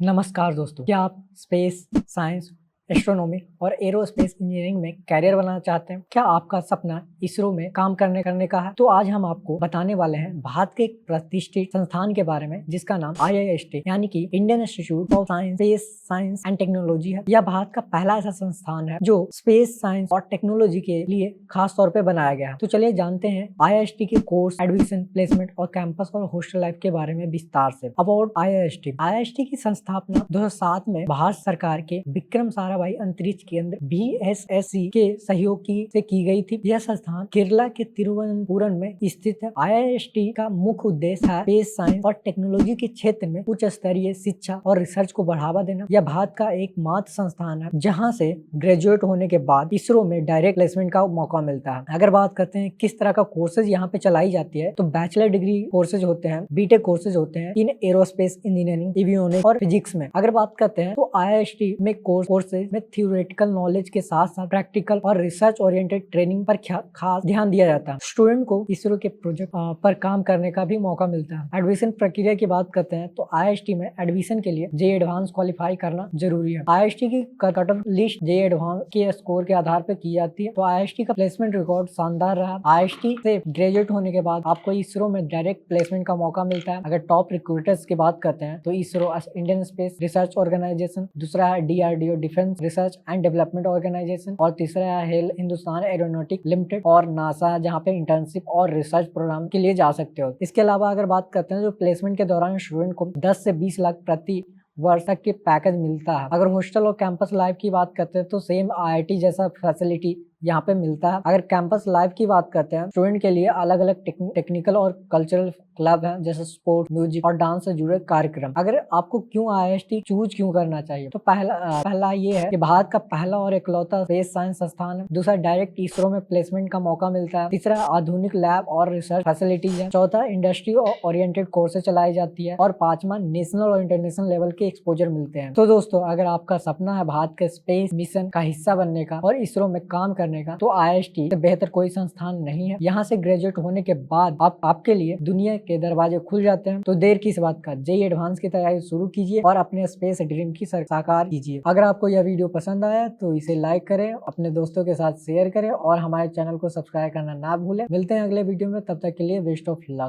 नमस्कार दोस्तों, क्या आप स्पेस साइंस, एस्ट्रोनॉमी और एरोस्पेस इंजीनियरिंग में कैरियर बनाना चाहते हैं? क्या आपका सपना इसरो में काम करने का है? तो आज हम आपको बताने वाले हैं भारत के एक प्रतिष्ठित संस्थान के बारे में जिसका नाम IIST यानी कि Indian institute of science, space science and technology है। यह भारत का पहला ऐसा संस्थान है जो स्पेस साइंस और टेक्नोलॉजी के लिए खास तौर पे बनाया गया है। तो चलिए जानते हैं IIST के कोर्स, एडमिशन, प्लेसमेंट और कैंपस और हॉस्टल लाइफ के बारे में विस्तार से। अबाउट IIST की संस्थापना 2007 में भारत सरकार के विक्रम साराभाई अंतरिक्ष केंद्र VSSC के सहयोग से की गई थी। यह संस्थान केरला के तिरुवनंतपुरम में स्थित है। IIST का मुख्य उद्देश्य है स्पेस साइंस और टेक्नोलॉजी के क्षेत्र में उच्च स्तरीय शिक्षा और रिसर्च को बढ़ावा देना। यह भारत का एकमात्र संस्थान है जहां से ग्रेजुएट होने के बाद इसरो में डायरेक्ट प्लेसमेंट का मौका मिलता है। अगर बात करते हैं किस तरह का कोर्सेज यहाँ पे चलाई जाती है, तो बैचलर डिग्री कोर्सेज होते हैं, बीटेक कोर्सेज होते हैं इन एरोस्पेस इंजीनियरिंग, एवियोनिक्स और फिजिक्स में। अगर बात करते हैं तो IIST में कोर्सेज में थियोरेटिकल नॉलेज के साथ साथ प्रैक्टिकल और रिसर्च ओरिएंटेड ट्रेनिंग पर खास ध्यान दिया जाता है। स्टूडेंट को इसरो के प्रोजेक्ट पर काम करने का भी मौका मिलता है। एडमिशन प्रक्रिया की बात करते हैं तो IIST में एडमिशन के लिए JEE एडवांस क्वालिफाई करना जरूरी है। IIST की cut off list JEE advance के स्कोर के आधार पर की जाती है। तो IIST का प्लेसमेंट रिकॉर्ड शानदार रहा। IIST से ग्रेजुएट होने के बाद आपको इसरो में डायरेक्ट प्लेसमेंट का मौका मिलता है। अगर टॉप रिक्रूटर्स की बात करते हैं तो ISRO Indian space research organisation, दूसरा है DRDO defence research and development organisation और तीसरा है हेल हिंदुस्तान एरोनॉटिक लिमिटेड और नासा, जहाँ पे इंटर्नशिप और रिसर्च प्रोग्राम के लिए जा सकते हो। इसके अलावा अगर बात करते हैं तो प्लेसमेंट के दौरान स्टूडेंट को 10 से 20 लाख प्रति वर्ष तक के पैकेज मिलता है। अगर हॉस्टल और कैंपस लाइफ की बात करते हैं तो सेम IIT जैसा फैसिलिटी यहाँ पे मिलता है। अगर कैंपस लाइफ की बात करते हैं, स्टूडेंट के लिए अलग अलग टेक्निकल और कल्चरल क्लब हैं जैसे स्पोर्ट, म्यूजिक और डांस से जुड़े कार्यक्रम। अगर आपको क्यों IIST चूज क्यों करना चाहिए, तो पहला ये है कि भारत का पहला और इकलौता स्पेस साइंस संस्थान है। दूसरा, डायरेक्ट इसरो में प्लेसमेंट का मौका मिलता है। तीसरा, आधुनिक लैब और रिसर्च फैसिलिटीज है। चौथा, इंडस्ट्री ओरिएंटेड कोर्सेज चलाई जाती है और पांचवा, नेशनल और इंटरनेशनल लेवल के एक्सपोजर मिलते हैं। तो दोस्तों, अगर आपका सपना है भारत के स्पेस मिशन का हिस्सा बनने का और इसरो में काम करने का, तो IIST से बेहतर कोई संस्थान नहीं है। यहाँ से ग्रेजुएट होने के बाद आपके लिए दुनिया के दरवाजे खुल जाते हैं। तो देर किस बात का, JEE एडवांस की तैयारी शुरू कीजिए और अपने स्पेस ड्रीम की साकार कीजिए। अगर आपको यह वीडियो पसंद आया तो इसे लाइक करें, अपने दोस्तों के साथ शेयर करें और हमारे चैनल को सब्सक्राइब करना ना भूलें। मिलते हैं अगले वीडियो में, तब तक के लिए बेस्ट ऑफ लक।